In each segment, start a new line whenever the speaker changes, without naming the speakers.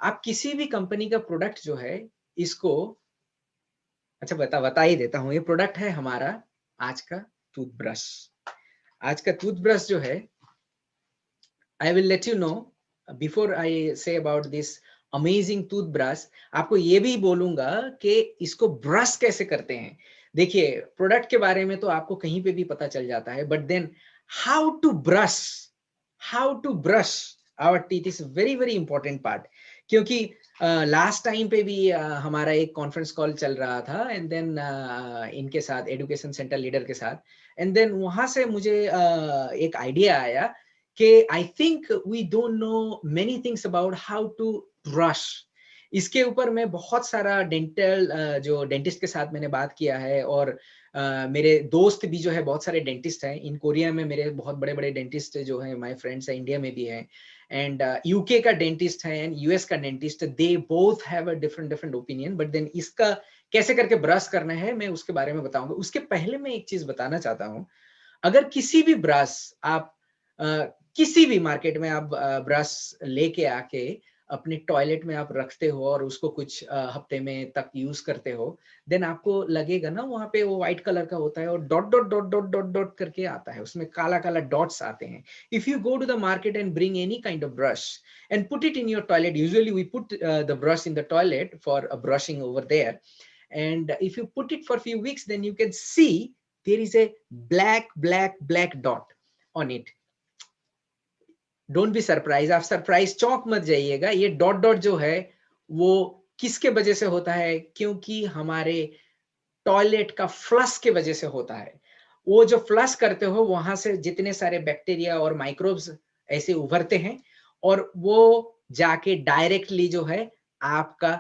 आप किसी भी कंपनी का प्रोडक्ट जो है, इसको अच्छा बता ही देता हूँ। ये प्रोडक्ट है हमारा आज का टूथब्रश। आज का टूथब्रश जो है, I will let you know before I say about this amazing toothbrush. आपको ये भी बोलूंगा कि इसको ब्रश कैसे करते हैं। देखिए, प्रोडक्ट के बारे में तो आपको कहीं पे भी पता चल जाता है, but then how to brush, how to brush our teeth is very very important part. क्योंकि लास्ट टाइम पे भी हमारा एक कॉन्फ्रेंस कॉल चल रहा था, एंड देन इनके साथ, एजुकेशन सेंटर लीडर के साथ, एंड देन वहां से मुझे एक आइडिया आया कि I think we don't know many things about how to brush. इसके ऊपर मैं बहुत सारा डेंटल जो डेंटिस्ट के साथ मैंने बात किया है, और मेरे दोस्त भी जो है बहुत सारे डेंटिस्ट हैं। इन कोरिया में मेरे बहुत बड़े बड़े डेंटिस्ट जो हैं, माय फ्रेंड्स हैं, इंडिया में भी हैं, एंड यूके का डेंटिस्ट है एंड यूएस का dentist. They both have a different different opinion, but then इसका कैसे करके ब्रश करना है मैं उसके बारे में बताऊंगा। उसके पहले मैं एक चीज बताना चाहता हूँ। अगर किसी भी ब्रश आप किसी भी मार्केट में आप ब्रश लेके आके अपने टॉयलेट में आप रखते हो और उसको कुछ हफ्ते में तक यूज करते हो, देन आपको लगेगा ना, वहां पे वो व्हाइट कलर का होता है और dot dot dot dot dot dot करके आता है, उसमें काला काला डॉट्स आते हैं। If you go to the market and bring any kind of brush and put it in your toilet, usually we put the brush in the toilet for brushing over there, and if you put it for a few weeks, then you can see there is a black dot on it. Don't be surprise, आप surprise चौंक मत जाइएगा। ये dot dot जो है वो किसके वजह से होता है? क्योंकि हमारे टॉयलेट का फ्लश के वजह से होता है। वो जो फ्लश करते हो वहां से जितने सारे बैक्टीरिया और माइक्रोब्स ऐसे उभरते हैं, और वो जाके डायरेक्टली जो है आपका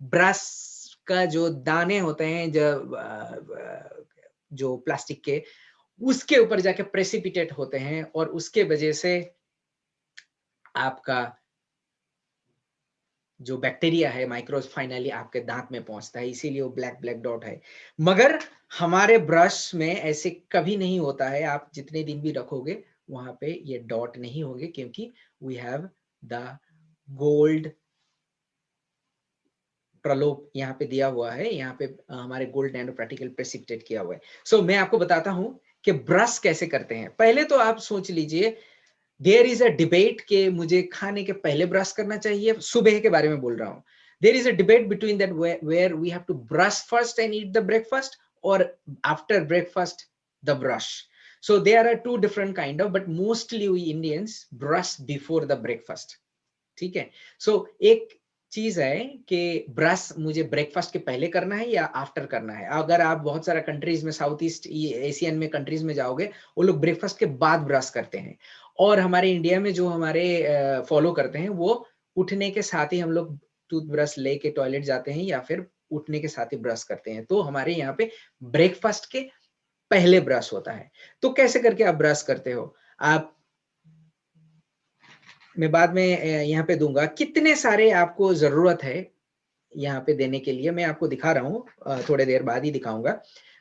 ब्रश का जो दाने होते हैं, जो प्लास्टिक के, उसके ऊपर जाके प्रेसिपिटेट होते हैं, और उसके वजह से आपका जो बैक्टीरिया है, माइक्रोब्स, फाइनली आपके दांत में पहुंचता है, इसीलिए वो ब्लैक ब्लैक डॉट है। मगर हमारे ब्रश में ऐसे कभी नहीं होता है। आप जितने दिन भी रखोगे वहां पे ये डॉट नहीं होंगे, क्योंकि वी हैव द गोल्ड प्रलोभ यहाँ पे दिया हुआ है। यहाँ पे हमारे गोल्ड नैनो पार्टिकल प्रेसिपिटेट किया हुआ है। सो मैं आपको बताता हूं कि ब्रश कैसे करते हैं। पहले तो आप सोच लीजिए, देयर इज अ डिबेट कि मुझे खाने के पहले ब्रश करना चाहिए, सुबह के बारे में बोल रहा हूं। There is a debate between that where we have to brush first and eat the breakfast, और after breakfast the brush. So there are two different kind of, but mostly we Indians brush before the breakfast. ठीक है। सो एक चीज है कि brush मुझे breakfast के पहले करना है या आफ्टर करना है। अगर आप बहुत सारा कंट्रीज में, साउथ ईस्ट एशियन में कंट्रीज में जाओगे, वो लोग ब्रेकफास्ट के बाद ब्रश करते हैं। और हमारे इंडिया में जो हमारे फॉलो करते हैं, वो उठने के साथ ही हम लोग टूथब्रश लेके टॉयलेट जाते हैं, या फिर उठने के साथ ही ब्रश करते हैं। तो हमारे यहाँ पे ब्रेकफास्ट के पहले ब्रश होता है। तो कैसे करके आप ब्रश करते हो? आप, मैं बाद में यहाँ पे दूंगा कितने सारे आपको जरूरत है यहाँ पे देने के लिए। मैं आपको दिखा रहा हूँ, थोड़ी देर बाद ही दिखाऊंगा,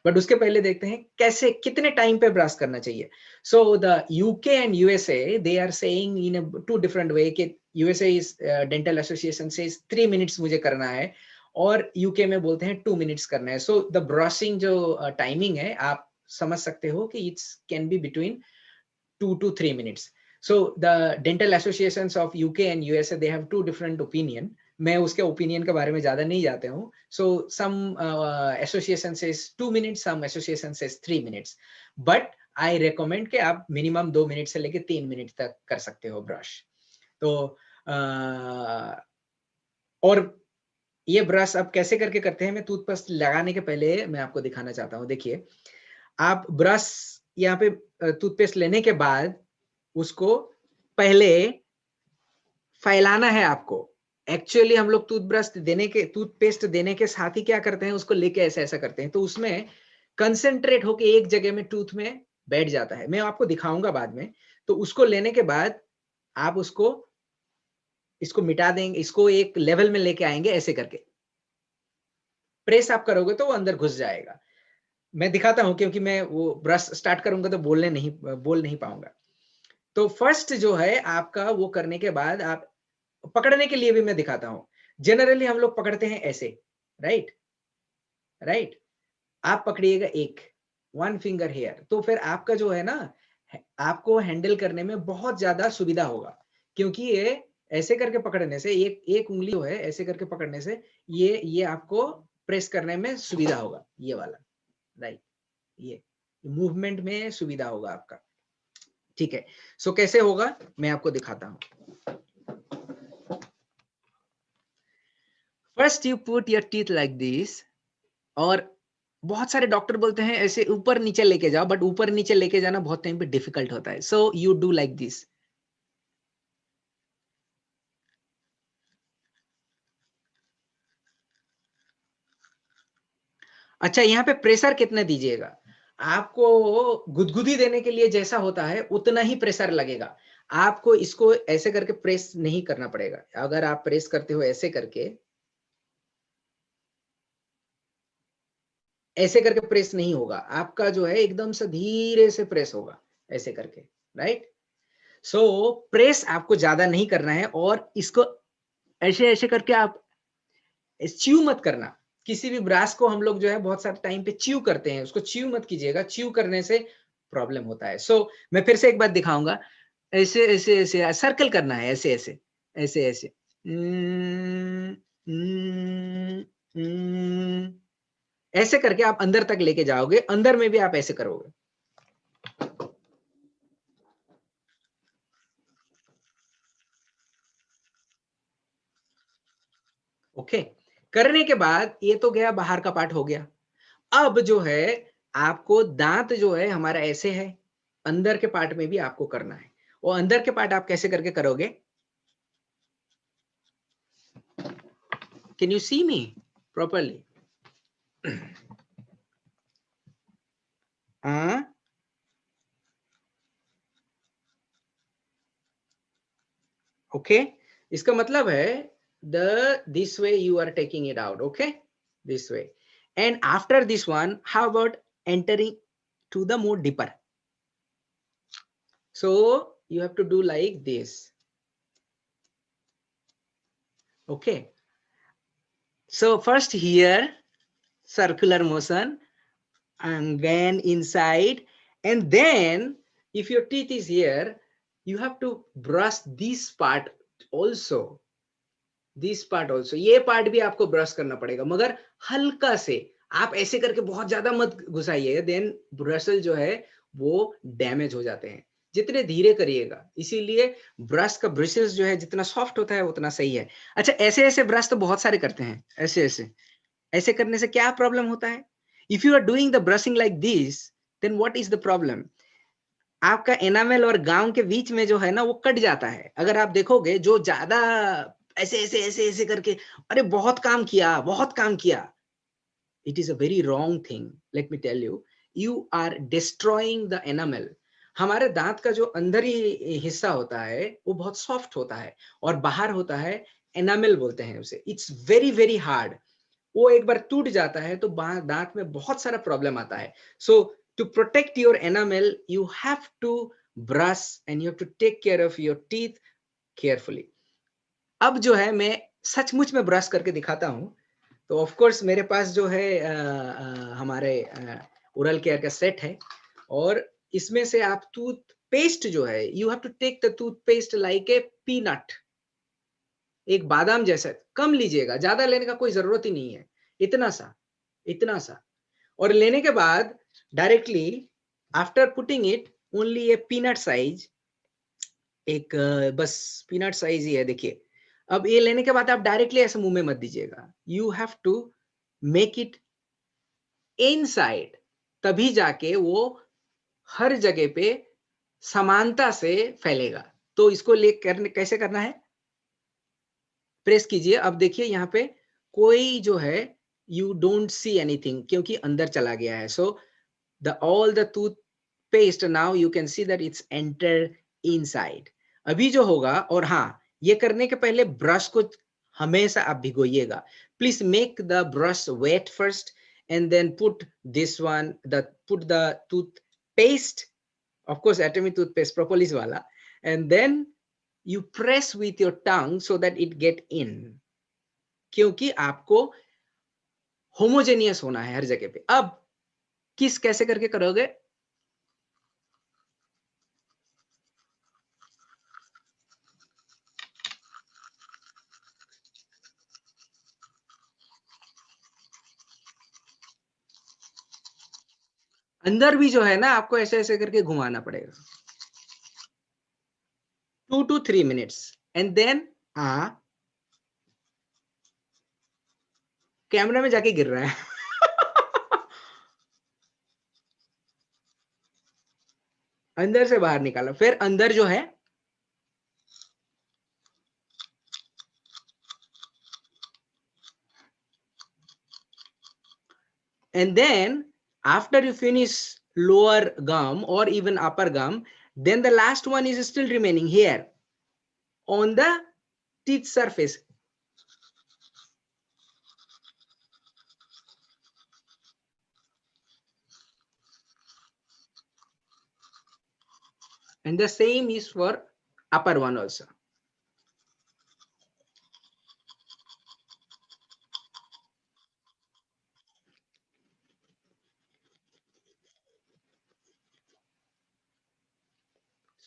बट उसके पहले देखते हैं कैसे, कितने टाइम पे ब्रश करना चाहिए। So the UK and USA, they are saying in two different way कि यूएसए इज डेंटल एसोसिएशन से 3 मिनट्स मुझे करना है, और यूके में बोलते हैं 2 मिनट्स करना है। सो द ब्रशिंग जो टाइमिंग है, आप समझ सकते हो कि it's can be between 2 to 3 minutes. So the dental associations of UK and USA, they have two different opinion. मैं उसके ओपिनियन के बारे में ज्यादा नहीं जाते हूँ। So some association says 2 minutes, some association says 3 minutes. But I recommend कि आप मिनिमम 2 मिनट से लेके 3 मिनट तक कर सकते हो ब्रश। तो और ये ब्रश आप कैसे करके करते हैं, मैं टूथपेस्ट लगाने के पहले मैं आपको दिखाना चाहता हूँ। देखिए, आप ब्रश यहाँ पे टूथपेस्ट लेने के बाद उसको पहले फैलाना है आपको। एक्चुअली हम लोग टूथपेस्ट देने के साथ ही क्या करते हैं, उसको लेके ऐसा ऐसा करते हैं, तो उसमें कंसेंट्रेट होके एक जगह में टूथ में बैठ जाता है। मैं आपको दिखाऊंगा बाद में। तो उसको लेने के बाद आप इसको मिटा देंगे, इसको एक लेवल में लेके आएंगे, ऐसे करके प्रेस आप करोगे तो वो अंदर घुस जाएगा। मैं दिखाता हूं, क्योंकि मैं वो ब्रश स्टार्ट करूंगा तो बोल नहीं पाऊंगा। तो फर्स्ट जो है आपका, वो करने के बाद आप पकड़ने के लिए भी मैं दिखाता हूं। जनरली हम लोग पकड़ते हैं ऐसे, राइट राइट। आप पकड़िएगा एक, वन फिंगर हेयर, तो फिर आपका जो है ना, आपको हैंडल करने में बहुत ज्यादा सुविधा होगा, क्योंकि ये ऐसे करके पकड़ने से, एक एक उंगली जो है ऐसे करके पकड़ने से ये आपको प्रेस करने में सुविधा होगा, ये वाला, राइट, ये मूवमेंट में सुविधा होगा आपका। ठीक है, सो कैसे होगा मैं आपको दिखाता हूं। First you put your teeth like this, और बहुत सारे डॉक्टर बोलते हैं ऐसे ऊपर नीचे लेके जाओ, बट ऊपर नीचे लेके जाना बहुत टाइम पे डिफिकल्ट होता है, so you do like this. अच्छा, यहाँ पे प्रेशर कितना दीजिएगा, आपको गुदगुदी देने के लिए जैसा होता है उतना ही प्रेशर लगेगा। आपको इसको ऐसे करके प्रेस नहीं करना पड़ेगा। अगर आप प्रेस करते हो ऐसे करके प्रेस नहीं होगा आपका, जो है एकदम से धीरे से प्रेस होगा ऐसे करके, राइट। सो प्रेस आपको ज्यादा नहीं करना है, और इसको ऐसे ऐसे करके आप च्यू मत करना। किसी भी ब्रास को हम लोग जो है बहुत सारे टाइम पे च्यू करते हैं, उसको च्यू मत कीजिएगा, च्यू करने से प्रॉब्लम होता है। सो मैं फिर से एक बार दिखाऊंगा, ऐसे ऐसे ऐसे सर्कल करना है, ऐसे ऐसे ऐसे ऐसे, ऐसे करके आप अंदर तक लेके जाओगे, अंदर में भी आप ऐसे करोगे। ओके, करने के बाद ये तो गया, बाहर का पार्ट हो गया। अब जो है आपको दांत जो है हमारा ऐसे है, अंदर के पार्ट में भी आपको करना है। और अंदर के पार्ट आप कैसे करके करोगे? Can you see me properly? हाँ, ओके, इसका मतलब है the this way you are taking it out, okay, this way, and after this one how about entering to the more deeper, so you have to do like this, okay. So first here circular motion, and then inside, and then if your teeth is here, you have to brush this part also, this part also, ये part भी आपको brush करना पड़ेगा, मगर हल्का से, आप ऐसे करके बहुत ज्यादा मत घुसाइए, देन ब्रसल जो है वो डैमेज हो जाते हैं। जितने धीरे करिएगा, इसीलिए ब्रश का ब्रशेस जो है जितना सॉफ्ट होता है उतना सही है। अच्छा, ऐसे ऐसे ब्रश तो बहुत सारे करते हैं, ऐसे ऐसे ऐसे करने से क्या प्रॉब्लम होता है? If you are doing the brushing like this, then what is the problem? आपका एनामेल और गाउन के बीच में जो है ना वो कट जाता है। अगर आप देखोगे जो ज्यादा ऐसे ऐसे ऐसे ऐसे करके, अरे बहुत काम किया, बहुत काम किया, it is a very wrong thing. Let me tell you, you are destroying the enamel. हमारे दांत का जो अंदर ही हिस्सा होता है वो बहुत सॉफ्ट होता है, और बाहर होता है एनामेल बोलते हैं उसे। It's very very hard. वो एक बार टूट जाता है तो दांत में बहुत सारा प्रॉब्लम आता है। So to protect your enamel you have to brush and you have to take care of your teeth carefully. अब जो है मैं सचमुच में ब्रश करके दिखाता हूं। तो ऑफ कोर्स मेरे पास जो है हमारे ओरल केयर का सेट है, और इसमें से आप टूथ पेस्ट जो है, you have to take the toothpaste like a peanut, एक बादाम जैसा कम लीजिएगा, ज्यादा लेने का कोई जरूरत ही नहीं है, इतना सा, इतना सा। और लेने के बाद directly after putting it only A peanut size, एक बस पीनट साइज ही है, देखिए। अब ये लेने के बाद आप डायरेक्टली ऐसे मुंह में मत दीजिएगा, you have to make it inside, तभी जाके वो हर जगह पे समानता से फैलेगा। तो इसको ले करने कैसे करना है, प्रेस कीजिए। अब देखिए यहाँ पे कोई जो है, यू डोंट सी एनीथिंग क्योंकि अंदर चला गया है। So the all the tooth paste now you can see that it's enter inside. अभी जो होगा, और हाँ, ये करने के पहले ब्रश को हमेशा आप भिगोइएगा। Please make the brush wet first, and then put this one, put the toothpaste, of course Atomy toothpaste propolis वाला, and then you press with your tongue so that it get in, क्योंकि आपको homogeneous होना है हर जगह पे। अब किस कैसे करके करोगे? अंदर भी जो है ना आपको ऐसे ऐसे करके घुमाना पड़ेगा 2 to 3 minutes and then camera में जाके गिर रहा है अंदर से बाहर निकालो, फिर अंदर जो है and then after you finish lower gum or even upper gum, then the last one is still remaining here on the teeth surface. And the same is for upper one also.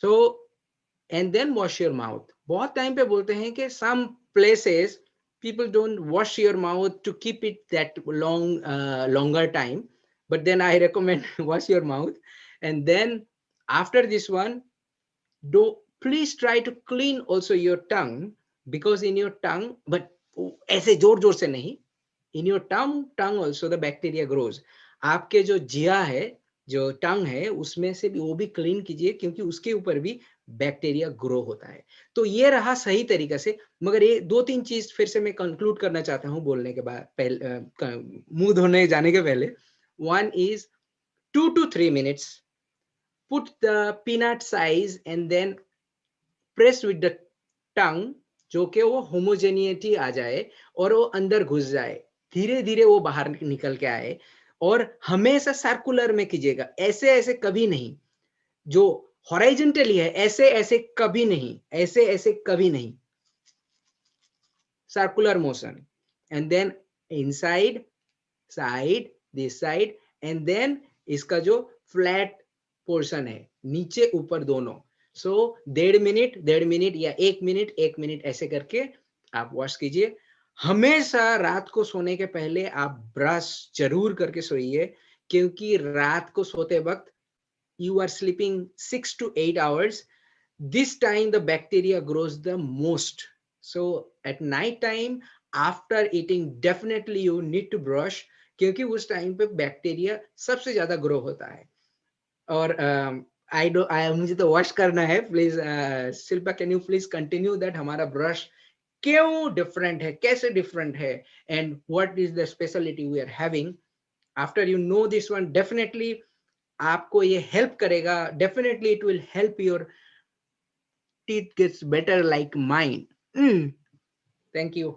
So and then wash your mouth. बहुत time पे बोलते हैं कि some places people don't wash your mouth to keep it that longer time, but then I recommend wash your mouth. And then after this one, do please try to clean also your tongue, because in your tongue, but ऐसे जोर जोर से नहीं, in your tongue also the bacteria grows. आपके जो जिया है, जो टंग है, उसमें से भी वो भी क्लीन कीजिए, क्योंकि उसके ऊपर भी बैक्टीरिया ग्रो होता है। तो ये रहा सही तरीका से। मगर ये 2-3 चीज फिर से मैं कंक्लूड करना चाहता हूँ बोलने के बाद, मुंह धोने जाने के पहले। One is 2 to 3 minutes, put the peanut size and then press with the tongue, जो कि वो होमोजेनिटी आ जाए और वो अंदर घुस जाए, धीरे धीरे वो बाहर निकल के आए। और हमेशा सर्कुलर में कीजिएगा, ऐसे ऐसे कभी नहीं। जो हॉरिजॉन्टली है ऐसे ऐसे कभी नहीं, ऐसे ऐसे कभी नहीं, circular motion. And then inside, side, this side, and then इसका जो फ्लैट पोर्शन है, नीचे ऊपर दोनों। सो 1.5 मिनट या 1 मिनट ऐसे करके आप वॉश कीजिए। हमेशा रात को सोने के पहले आप ब्रश जरूर करके सोइए, क्योंकि रात को सोते वक्त you are sleeping 6 to 8 hours. This time the bacteria grows the most. So at night time after eating definitely you need to brush, क्योंकि उस टाइम पे बैक्टीरिया सबसे ज्यादा ग्रो होता है। और मुझे तो वॉश करना है। Please Shilpa, can you please continue that, हमारा ब्रश क्यों डिफरेंट है, कैसे डिफरेंट है, and what is the speciality we are having. After you know this one, definitely आपको ये हेल्प करेगा, definitely it will help your teeth gets better like mine. Thank you.